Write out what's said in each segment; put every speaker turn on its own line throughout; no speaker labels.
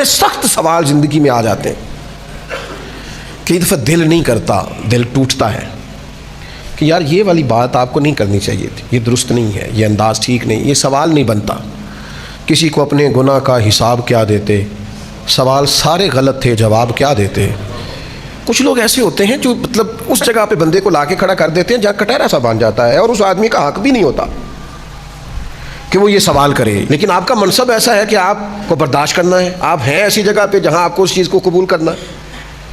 بڑے سخت سوال زندگی میں آ جاتے ہیں، کئی دفعہ دل نہیں کرتا، دل ٹوٹتا ہے کہ یار یہ والی بات آپ کو نہیں کرنی چاہیے تھی، یہ درست نہیں ہے، یہ انداز ٹھیک نہیں، یہ سوال نہیں بنتا۔ کسی کو اپنے گناہ کا حساب کیا دیتے، سوال سارے غلط تھے، جواب کیا دیتے۔ کچھ لوگ ایسے ہوتے ہیں جو مطلب اس جگہ پہ بندے کو لا کے کھڑا کر دیتے ہیں جہاں کٹہرا سا بن جاتا ہے، اور اس آدمی کا حق بھی نہیں ہوتا کہ وہ یہ سوال کرے، لیکن آپ کا منصب ایسا ہے کہ آپ کو برداشت کرنا ہے۔ آپ ہیں ایسی جگہ پہ جہاں آپ کو اس چیز کو قبول کرنا ہے،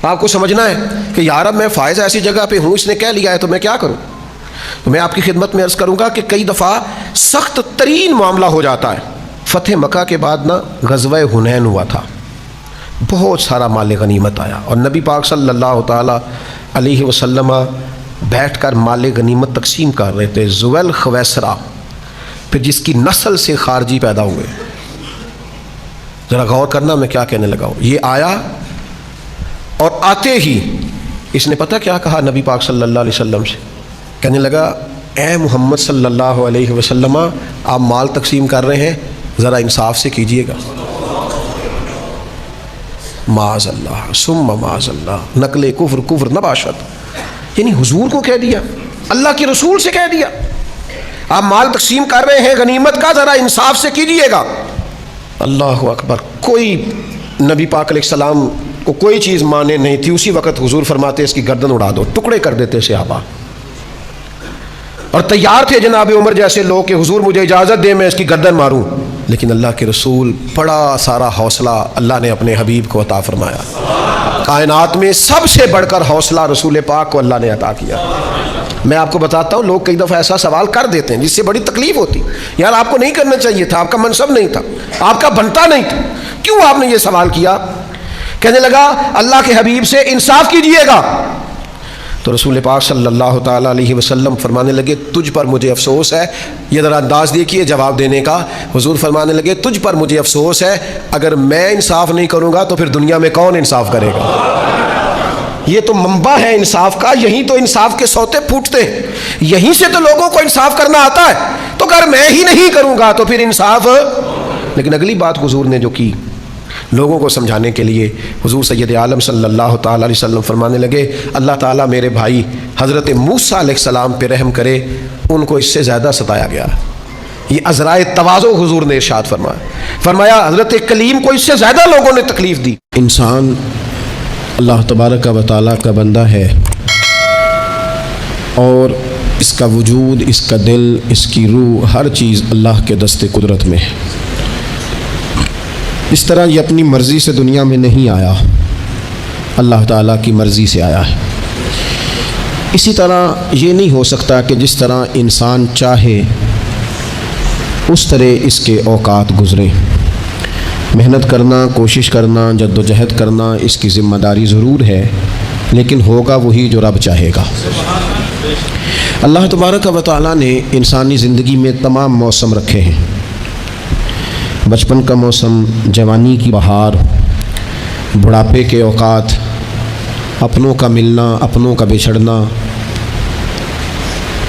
آپ کو سمجھنا ہے کہ یار اب میں فائز ایسی جگہ پہ ہوں، اس نے کہہ لیا ہے تو میں کیا کروں۔ تو میں آپ کی خدمت میں عرض کروں گا کہ کئی دفعہ سخت ترین معاملہ ہو جاتا ہے۔ فتح مکہ کے بعد نا غزوہ حنین ہوا تھا، بہت سارا مال غنیمت آیا، اور نبی پاک صلی اللہ تعالی علیہ وسلم بیٹھ کر مال غنیمت تقسیم کر رہے تھے۔ ذویل خویسرہ، پھر جس کی نسل سے خارجی پیدا ہوئے، ذرا غور کرنا میں کیا کہنے لگا ہوں۔ یہ آیا اور آتے ہی اس نے پتہ کیا کہا نبی پاک صلی اللہ علیہ وسلم سے، کہنے لگا اے محمد صلی اللہ علیہ وسلم، آپ مال تقسیم کر رہے ہیں، ذرا انصاف سے کیجئے گا۔ معاذ اللہ ثم معاذ اللہ، نقل کفر کفر نباشت، یعنی حضور کو کہہ دیا، اللہ کے رسول سے کہہ دیا آپ مال تقسیم کر رہے ہیں غنیمت کا، ذرا انصاف سے کیجئے گا۔ اللہ اکبر۔ کوئی نبی پاک علیہ السلام کو کوئی چیز مانے نہیں تھی، اسی وقت حضور فرماتے اس کی گردن اڑا دو، ٹکڑے کر دیتے صحابہ، اور تیار تھے جناب عمر جیسے لوگ کہ حضور مجھے اجازت دیں میں اس کی گردن ماروں، لیکن اللہ کے رسول بڑا سارا حوصلہ اللہ نے اپنے حبیب کو عطا فرمایا۔ کائنات میں سب سے بڑھ کر حوصلہ رسول پاک کو اللہ نے عطا کیا۔ میں آپ کو بتاتا ہوں، لوگ کئی دفعہ ایسا سوال کر دیتے ہیں جس سے بڑی تکلیف ہوتی، یار آپ کو نہیں کرنا چاہیے تھا، آپ کا منصب نہیں تھا، آپ کا بنتا نہیں تھا، کیوں آپ نے یہ سوال کیا؟ کہنے لگا اللہ کے حبیب سے انصاف کیجئے گا۔ تو رسول پاک صلی اللہ تعالیٰ علیہ وسلم فرمانے لگے تجھ پر مجھے افسوس ہے۔ یہ ذرا انداز دیکھیے جواب دینے کا۔ حضور فرمانے لگے تجھ پر مجھے افسوس ہے، اگر میں انصاف نہیں کروں گا تو پھر دنیا میں کون انصاف کرے گا؟ یہ تو منبع ہے انصاف کا، یہیں تو انصاف کے سوتے پھوٹتے ہیں، یہیں سے تو لوگوں کو انصاف کرنا آتا ہے۔ تو اگر میں ہی نہیں کروں گا تو پھر انصاف۔ لیکن اگلی بات حضور نے جو کی لوگوں کو سمجھانے کے لیے، حضور سید عالم صلی اللہ تعالیٰ علیہ وسلم فرمانے لگے اللہ تعالیٰ میرے بھائی حضرت موسیٰ علیہ السلام پہ رحم کرے، ان کو اس سے زیادہ ستایا گیا۔ یہ عذرائے تواضع حضور نے ارشاد فرمایا حضرت کلیم کو اس سے زیادہ لوگوں نے تکلیف دی۔ انسان اللہ تبارک و تعالیٰ کا بندہ ہے، اور اس کا وجود، اس کا دل، اس کی روح، ہر چیز اللہ کے دست قدرت میں ہے۔ اس طرح یہ اپنی مرضی سے دنیا میں نہیں آیا، اللہ تعالیٰ کی مرضی سے آیا ہے۔ اسی طرح یہ نہیں ہو سکتا کہ جس طرح انسان چاہے اس طرح اس کے اوقات گزریں۔ محنت کرنا، کوشش کرنا، جد و جہد کرنا اس کی ذمہ داری ضرور ہے، لیکن ہوگا وہی جو رب چاہے گا۔ اللہ تبارک و تعالیٰ نے انسانی زندگی میں تمام موسم رکھے ہیں، بچپن کا موسم، جوانی کی بہار، بڑھاپے کے اوقات، اپنوں کا ملنا، اپنوں کا بچھڑنا،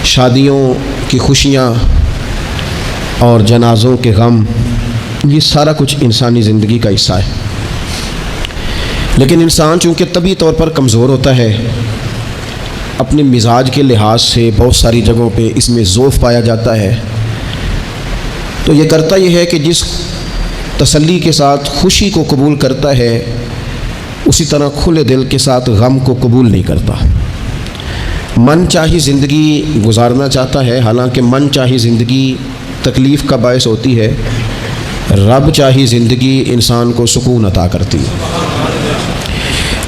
شادیوں کی خوشیاں اور جنازوں کے غم، یہ سارا کچھ انسانی زندگی کا حصہ ہے۔ لیکن انسان چونکہ طبعی طور پر کمزور ہوتا ہے، اپنے مزاج کے لحاظ سے بہت ساری جگہوں پہ اس میں ضعف پایا جاتا ہے، تو یہ کرتا یہ ہے کہ جس تسلی کے ساتھ خوشی کو قبول کرتا ہے، اسی طرح کھلے دل کے ساتھ غم کو قبول نہیں کرتا۔ من چاہی زندگی گزارنا چاہتا ہے، حالانکہ من چاہی زندگی تکلیف کا باعث ہوتی ہے، رب چاہی زندگی انسان کو سکون عطا کرتی ہے۔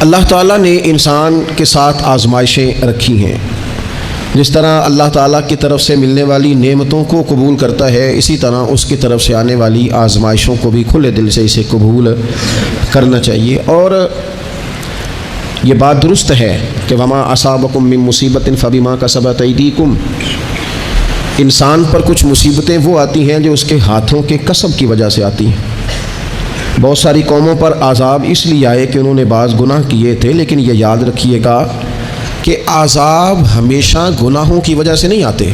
اللہ تعالیٰ نے انسان کے ساتھ آزمائشیں رکھی ہیں، جس طرح اللہ تعالیٰ کی طرف سے ملنے والی نعمتوں کو قبول کرتا ہے، اسی طرح اس کی طرف سے آنے والی آزمائشوں کو بھی کھلے دل سے اسے قبول کرنا چاہیے۔ اور یہ بات درست ہے کہ وما اصابکم من مصیبت فبما کسبت ایدیکم، انسان پر کچھ مصیبتیں وہ آتی ہیں جو اس کے ہاتھوں کے کسب کی وجہ سے آتی ہیں۔ بہت ساری قوموں پر عذاب اس لیے آئے کہ انہوں نے بعض گناہ کیے تھے، لیکن یہ یاد رکھیے گا کہ عذاب ہمیشہ گناہوں کی وجہ سے نہیں آتے،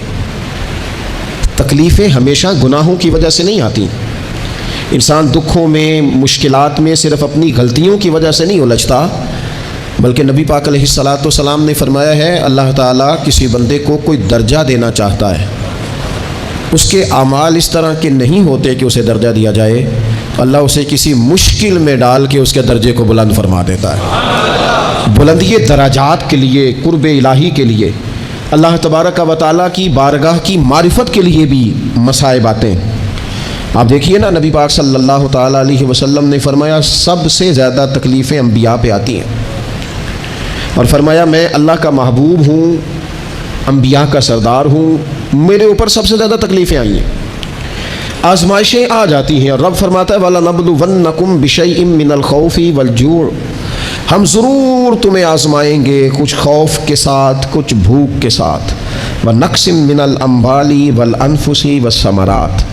تکلیفیں ہمیشہ گناہوں کی وجہ سے نہیں آتی۔ انسان دکھوں میں مشکلات میں صرف اپنی غلطیوں کی وجہ سے نہیں الجھتا، بلکہ نبی پاک علیہ الصلاۃ والسلام نے فرمایا ہے اللہ تعالیٰ کسی بندے کو کوئی درجہ دینا چاہتا ہے، اس کے اعمال اس طرح کے نہیں ہوتے کہ اسے درجہ دیا جائے، اللہ اسے کسی مشکل میں ڈال کے اس کے درجے کو بلند فرما دیتا ہے۔ بلندی درجات کے لیے، قرب الہی کے لیے، اللہ تبارک و تعالیٰ کی بارگاہ کی معرفت کے لیے بھی مصائب آتے ہیں۔ آپ دیکھیے نا، نبی پاک صلی اللہ تعالیٰ علیہ وسلم نے فرمایا سب سے زیادہ تکلیفیں انبیاء پہ آتی ہیں، اور فرمایا میں اللہ کا محبوب ہوں، انبیاء کا سردار ہوں، میرے اوپر سب سے زیادہ تکلیفیں آئی ہیں، آزمائشیں آ جاتی ہیں، اور رب فرماتا ہے وَلَنَبْلُوَنَّكُمْ بِشَيْءٍ مِّنَ الْخَوْفِ وَالْجُوعِ، ہم ضرور تمہیں آزمائیں گے کچھ خوف کے ساتھ، کچھ بھوک کے ساتھ، وَنَقْصٍ مِّنَ الْأَمْوَالِ وَالْأَنفُسِ وَالثَّمَرَاتِ،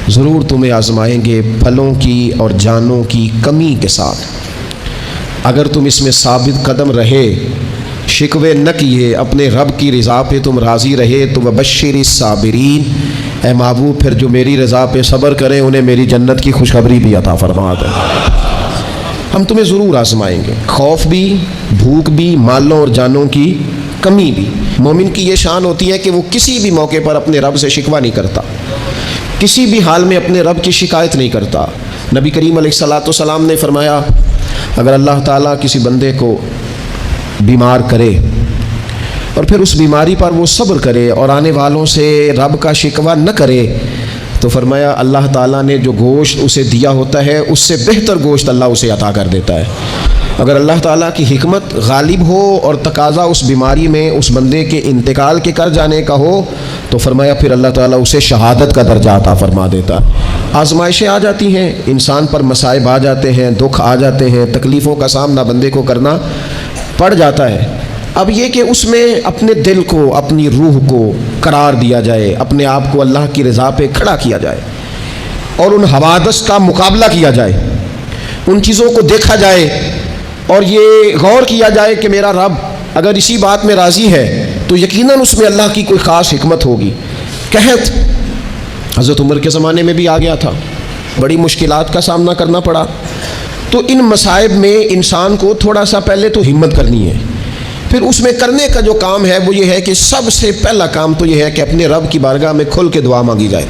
ضرور تمہیں آزمائیں گے پھلوں کی اور جانوں کی کمی کے ساتھ۔ اگر تم اس میں ثابت قدم رہے، شکوے نہ کیے، اپنے رب کی رضا پہ تم راضی رہے، تو وبشر الصابرین، اے محبوب پھر جو میری رضا پہ صبر کریں انہیں میری جنت کی خوشخبری بھی عطا فرما دے۔ ہم تمہیں ضرور آزمائیں گے، خوف بھی، بھوک بھی، مالوں اور جانوں کی کمی بھی۔ مومن کی یہ شان ہوتی ہے کہ وہ کسی بھی موقع پر اپنے رب سے شکوہ نہیں کرتا، کسی بھی حال میں اپنے رب کی شکایت نہیں کرتا۔ نبی کریم علیہ الصلاۃ والسلام نے فرمایا اگر اللہ تعالیٰ کسی بندے کو بیمار کرے اور پھر اس بیماری پر وہ صبر کرے اور آنے والوں سے رب کا شکوہ نہ کرے، تو فرمایا اللہ تعالیٰ نے جو گوشت اسے دیا ہوتا ہے اس سے بہتر گوشت اللہ اسے عطا کر دیتا ہے۔ اگر اللہ تعالیٰ کی حکمت غالب ہو اور تقاضا اس بیماری میں اس بندے کے انتقال کے کر جانے کا ہو، تو فرمایا پھر اللہ تعالیٰ اسے شہادت کا درجہ عطا فرما دیتا ہے۔ آزمائشیں آ جاتی ہیں، انسان پر مصائب آ جاتے ہیں، دکھ آ جاتے ہیں، تکلیفوں کا سامنا بندے کو کرنا پڑ جاتا ہے۔ اب یہ کہ اس میں اپنے دل کو، اپنی روح کو قرار دیا جائے، اپنے آپ کو اللہ کی رضا پہ کھڑا کیا جائے، اور ان حوادث کا مقابلہ کیا جائے، ان چیزوں کو دیکھا جائے، اور یہ غور کیا جائے کہ میرا رب اگر اسی بات میں راضی ہے تو یقیناً اس میں اللہ کی کوئی خاص حکمت ہوگی۔ قحط حضرت عمر کے زمانے میں بھی آ گیا تھا، بڑی مشکلات کا سامنا کرنا پڑا۔ تو ان مصائب میں انسان کو تھوڑا سا پہلے تو ہمت کرنی ہے، پھر اس میں کرنے کا جو کام ہے وہ یہ ہے کہ سب سے پہلا کام تو یہ ہے کہ اپنے رب کی بارگاہ میں کھل کے دعا مانگی جائے،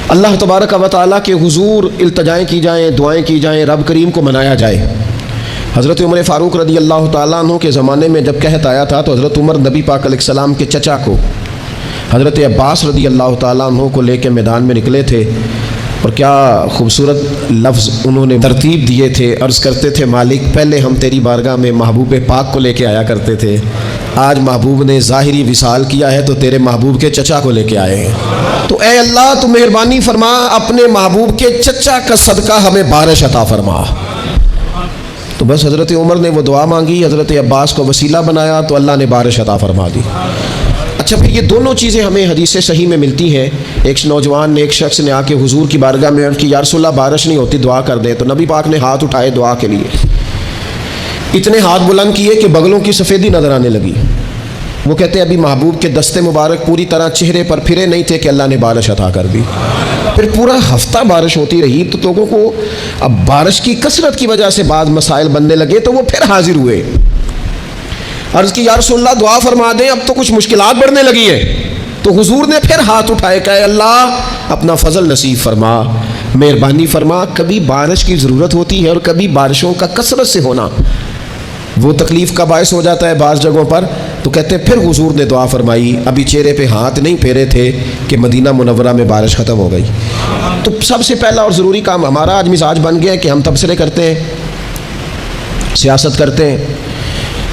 اللہ تبارک و تعالیٰ کے حضور التجائیں کی جائیں، دعائیں کی جائیں، رب کریم کو منایا جائے۔ حضرت عمر فاروق رضی اللہ تعالیٰ عنہ کے زمانے میں جب قحط آیا تھا تو حضرت عمر نبی پاک علیہ السلام کے چچا کو حضرت عباس رضی اللہ تعالیٰ عنہ کو لے کے میدان میں نکلے تھے، اور کیا خوبصورت لفظ انہوں نے ترتیب دیے تھے۔ عرض کرتے تھے مالک پہلے ہم تیری بارگاہ میں محبوب پاک کو لے کے آیا کرتے تھے، آج محبوب نے ظاہری وصال کیا ہے تو تیرے محبوب کے چچا کو لے کے آئے ہیں، تو اے اللہ تو مہربانی فرما اپنے محبوب کے چچا کا صدقہ ہمیں بارش عطا فرما۔ تو بس حضرت عمر نے وہ دعا مانگی، حضرت عباس کو وسیلہ بنایا تو اللہ نے بارش عطا فرما دی۔ اچھا پھر یہ دونوں چیزیں ہمیں حدیث صحیح میں ملتی ہیں۔ ایک نوجوان نے، ایک شخص نے آ کے حضور کی بارگاہ میں عرض کی یا رسول اللہ بارش نہیں ہوتی، دعا کر دیں، تو نبی پاک نے ہاتھ اٹھائے دعا کے لیے، اتنے ہاتھ بلند کیے کہ بغلوں کی سفیدی نظر آنے لگی۔ وہ کہتے ہیں ابھی محبوب کے دستے مبارک پوری طرح چہرے پر پھرے نہیں تھے کہ اللہ نے بارش عطا کر دی۔ پھر پورا ہفتہ بارش ہوتی رہی تو لوگوں کو اب بارش کی کثرت کی وجہ سے بعض مسائل بننے لگے، تو وہ پھر حاضر ہوئے، عرض کی یا رسول اللہ دعا فرما دیں، اب تو کچھ مشکلات بڑھنے لگی ہیں۔ تو حضور نے پھر ہاتھ اٹھائے کہ اللہ اپنا فضل نصیب فرما، مہربانی فرما۔ کبھی بارش کی ضرورت ہوتی ہے اور کبھی بارشوں کا کثرت سے ہونا وہ تکلیف کا باعث ہو جاتا ہے بعض جگہوں پر۔ تو کہتے ہیں پھر حضور نے دعا فرمائی، ابھی چہرے پہ ہاتھ نہیں پھیرے تھے کہ مدینہ منورہ میں بارش ختم ہو گئی۔ تو سب سے پہلا اور ضروری کام ہمارا آج مزاج بن گیا ہے کہ ہم تبصرے کرتے ہیں، سیاست کرتے ہیں،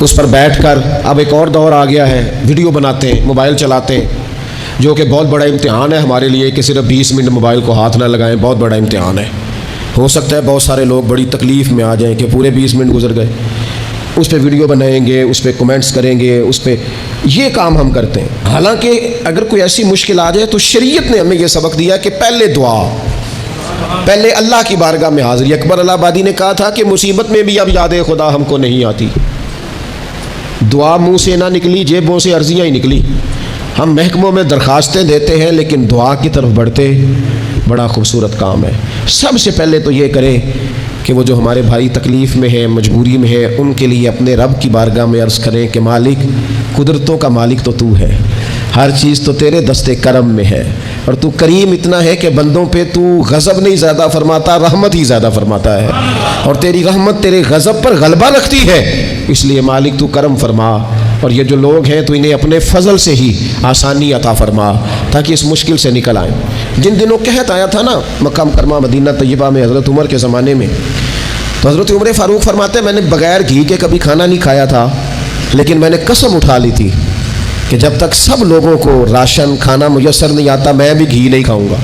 اس پر بیٹھ کر اب ایک اور دور آ گیا ہے، ویڈیو بناتے ہیں، موبائل چلاتے ہیں، جو کہ بہت بڑا امتحان ہے ہمارے لیے کہ صرف 20 منٹ موبائل کو ہاتھ نہ لگائیں، بہت بڑا امتحان ہے۔ ہو سکتا ہے بہت سارے لوگ بڑی تکلیف میں آ جائیں کہ پورے 20 منٹ گزر گئے، اس پہ ویڈیو بنائیں گے، اس پہ کمنٹس کریں گے، اس پہ یہ کام ہم کرتے ہیں۔ حالانکہ اگر کوئی ایسی مشکل آ جائے تو شریعت نے ہمیں یہ سبق دیا کہ پہلے دعا، پہلے اللہ کی بارگاہ میں حاضری۔ اکبر الہ آبادی نے کہا تھا کہ مصیبت میں بھی اب یاد خدا ہم کو نہیں آتی، دعا منہ سے نہ نکلی، جیبوں سے عرضیاں ہی نکلی۔ ہم محکموں میں درخواستیں دیتے ہیں لیکن دعا کی طرف بڑھتے بڑا خوبصورت کام ہے۔ سب سے پہلے تو یہ کریں کہ وہ جو ہمارے بھائی تکلیف میں ہیں، مجبوری میں ہیں، ان کے لیے اپنے رب کی بارگاہ میں عرض کریں کہ مالک، قدرتوں کا مالک تو تو ہے، ہر چیز تو تیرے دستے کرم میں ہے، اور تو کریم اتنا ہے کہ بندوں پہ تو غضب نہیں زیادہ فرماتا، رحمت ہی زیادہ فرماتا ہے، اور تیری رحمت تیرے غضب پر غلبہ رکھتی ہے، اس لیے مالک تو کرم فرما، اور یہ جو لوگ ہیں تو انہیں اپنے فضل سے ہی آسانی عطا فرما تاکہ اس مشکل سے نکل آئیں۔ جن دنوں قحط آیا تھا نا مکہ مکرمہ مدینہ طیبہ میں حضرت عمر کے زمانے میں، تو حضرت عمر فاروق فرماتے ہیں میں نے بغیر گھی کے کبھی کھانا نہیں کھایا تھا، لیکن میں نے قسم اٹھا لی تھی کہ جب تک سب لوگوں کو راشن کھانا میسر نہیں آتا میں بھی گھی نہیں کھاؤں گا۔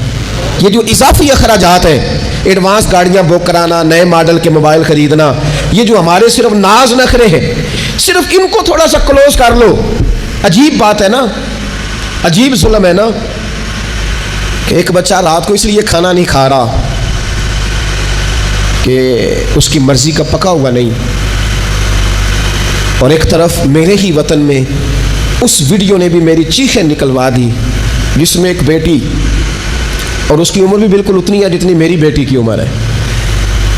یہ جو اضافی اخراجات ہیں، ایڈوانس گاڑیاں بک کرانا، نئے ماڈل کے موبائل خریدنا، یہ جو ہمارے صرف ناز نخرے ہیں، صرف ان کو تھوڑا سا کلوز کر لو۔ عجیب بات ہے نا، عجیب ظلم ہے نا کہ ایک بچہ رات کو اس لیے کھانا نہیں کھا رہا کہ اس کی مرضی کا پکا ہوا نہیں، اور ایک طرف میرے ہی وطن میں اس ویڈیو نے بھی میری چیخیں نکلوا دی جس میں ایک بیٹی، اور اس کی عمر بھی بالکل اتنی ہے جتنی میری بیٹی کی عمر ہے،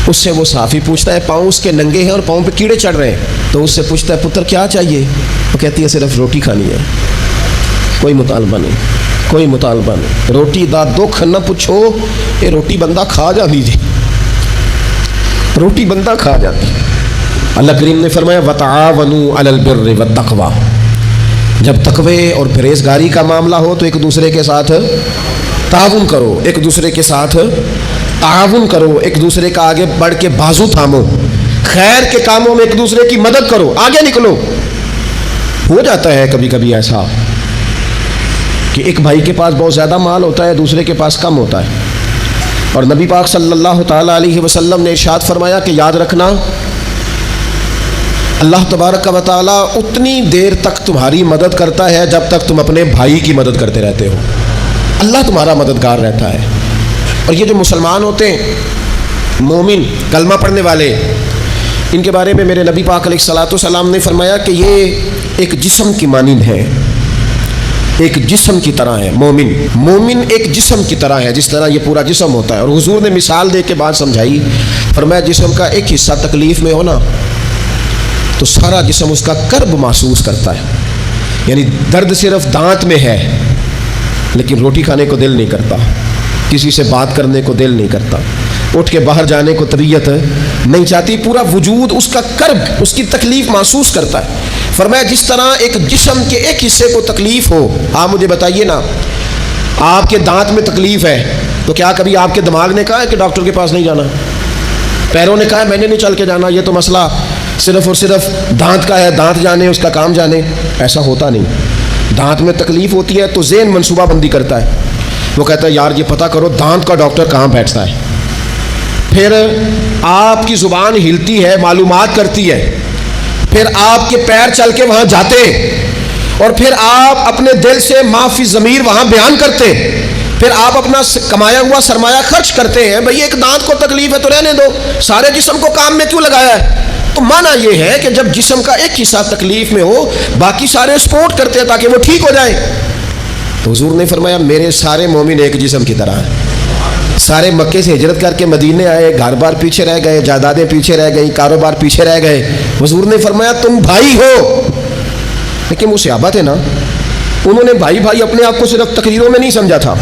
اس سے وہ صحافی پوچھتا ہے، پاؤں اس کے ننگے ہیں اور پاؤں پہ کیڑے چڑھ رہے ہیں، تو اس سے پوچھتا ہے پتر کیا چاہیے؟ وہ کہتی ہے صرف روٹی کھانی ہے، کوئی مطالبہ نہیں، کوئی مطالبہ نہیں، روٹی دا دکھ نہ پوچھو، یہ روٹی بندہ کھا جا دیجیے، روٹی بندہ کھا جاتی۔ اللہ کریم نے فرمایا وَتَعَاوَنُوا عَلَى الْبِرِّ وَالتَّقْوَى، جب تقوی اور پرہیزگاری کا معاملہ ہو تو ایک دوسرے کے ساتھ تعاون کرو، ایک دوسرے کے ساتھ تعاون کرو، ایک دوسرے کا آگے بڑھ کے بازو تھامو، خیر کے کاموں میں ایک دوسرے کی مدد کرو، آگے نکلو۔ ہو جاتا ہے کبھی کبھی ایسا کہ ایک بھائی کے پاس بہت زیادہ مال ہوتا ہے، دوسرے کے پاس کم ہوتا ہے، اور نبی پاک صلی اللہ تعالیٰ علیہ وسلم نے ارشاد فرمایا کہ یاد رکھنا اللہ تبارک و تعالیٰ اتنی دیر تک تمہاری مدد کرتا ہے جب تک تم اپنے بھائی کی مدد کرتے رہتے ہو، اللہ تمہارا مددگار رہتا ہے۔ اور یہ جو مسلمان ہوتے ہیں، مومن کلمہ پڑھنے والے، ان کے بارے میں میرے نبی پاک علیہ الصلوۃ والسلام نے فرمایا کہ یہ ایک جسم کی مانند ہے، ایک جسم کی طرح ہے۔ مومن ایک جسم کی طرح ہے، جس طرح یہ پورا جسم ہوتا ہے، اور حضور نے مثال دے کے بات سمجھائی، فرمایا جسم کا ایک حصہ تکلیف میں ہونا تو سارا جسم اس کا کرب محسوس کرتا ہے، یعنی درد صرف دانت میں ہے لیکن روٹی کھانے کو دل نہیں کرتا، کسی سے بات کرنے کو دل نہیں کرتا، اٹھ کے باہر جانے کو طبیعت نہیں چاہتی، پورا وجود اس کا کرب، اس کی تکلیف محسوس کرتا ہے۔ فرمایا جس طرح ایک جسم کے ایک حصے کو تکلیف ہو، آپ مجھے بتائیے نا، آپ کے دانت میں تکلیف ہے تو کیا کبھی آپ کے دماغ نے کہا ہے کہ ڈاکٹر کے پاس نہیں جانا؟ پیروں نے کہا ہے میں نے نہیں چل کے جانا، یہ تو مسئلہ صرف اور صرف دانت کا ہے، دانت جانے، اس کا کام جانے؟ ایسا ہوتا نہیں۔ دانت میں تکلیف ہوتی ہے تو ذہن منصوبہ بندی کرتا ہے، وہ کہتا ہے یار یہ پتہ کرو دانت کا ڈاکٹر کہاں بیٹھتا ہے، پھر آپ کی زبان ہلتی ہے، معلومات کرتی ہے، پھر آپ کے پیر چل کے وہاں جاتے، اور پھر آپ اپنے دل سے ما فی ضمیر وہاں بیان کرتے، پھر آپ اپنا کمایا ہوا سرمایہ خرچ کرتے ہیں۔ بھئی ایک دانت کو تکلیف ہے تو رہنے دو، سارے جسم کو کام میں کیوں لگایا ہے؟ تو معنی یہ ہے کہ جب جسم کا ایک حصہ تکلیف میں ہو، باقی سارے سپورٹ کرتے ہیں تاکہ وہ ٹھیک ہو جائے۔ تو حضور نے فرمایا میرے سارے مومن ایک جسم کی طرح ہیں، سارے مکے سے ہجرت کر کے مدینے آئے، گھر بار پیچھے رہ گئے، جائیدادیں پیچھے رہ گئیں، کاروبار پیچھے رہ گئے، حضور نے فرمایا تم بھائی ہو۔ لیکن وہ صحابہ تھے نا، انہوں نے بھائی بھائی اپنے آپ کو صرف تقریروں میں نہیں سمجھا تھا،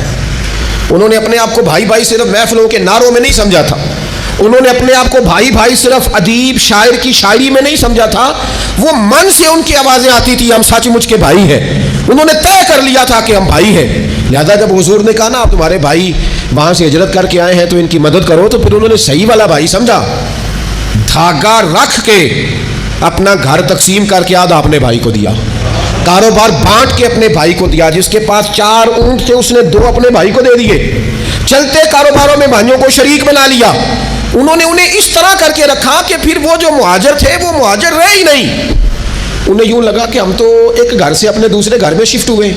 انہوں نے اپنے آپ کو بھائی بھائی صرف محفلوں کے نعروں میں نہیں سمجھا تھا، انہوں نے اپنے آپ کو بھائی بھائی صرف ادیب شاعر کی شاعری میں نہیں سمجھا تھا، وہ من سے ان کی آوازیں آتی تھی ہم سچ مچ کے بھائی ہیں، انہوں نے طے کر لیا تھا کہ ہم بھائی ہیں۔ لہذا جب حضور نے کہا نا آپ تمہارے بھائی وہاں سے ہجرت کر کے آئے ہیں تو ان کی مدد کرو، تو پھر انہوں نے صحیح والا بھائی سمجھا، دھاگا رکھ کے اپنا گھر تقسیم کر کے آدھا اپنے بھائی کو دیا، کاروبار بانٹ کے اپنے بھائی کو دیا، جس کے پاس 4 اونٹ تھے اس نے 2 اپنے بھائی کو دے دیے، چلتے کاروباروں میں بھائیوں کو شریک بنا لیا۔ انہوں نے انہیں اس طرح کر کے رکھا کہ پھر وہ جو مہاجر تھے وہ مہاجر رہے ہی نہیں، انہیں یوں لگا کہ ہم تو ایک گھر سے اپنے دوسرے گھر میں شفٹ ہوئے،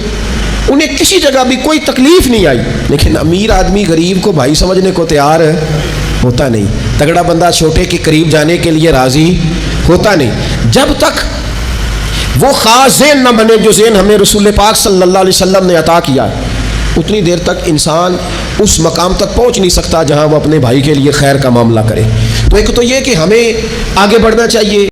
انہیں کسی جگہ بھی کوئی تکلیف نہیں آئی۔ لیکن امیر آدمی غریب کو بھائی سمجھنے کو تیار ہوتا نہیں، تگڑا بندہ چھوٹے کے قریب جانے کے لیے راضی ہوتا نہیں۔ جب تک وہ خاص ذہن نہ بنے جو ذہن ہمیں رسول پاک صلی اللہ علیہ وسلم نے عطا کیا ہے، اتنی دیر تک انسان اس مقام تک پہنچ نہیں سکتا جہاں وہ اپنے بھائی کے لیے خیر کا معاملہ کرے۔ تو ایک تو یہ کہ ہمیں آگے بڑھنا چاہیے۔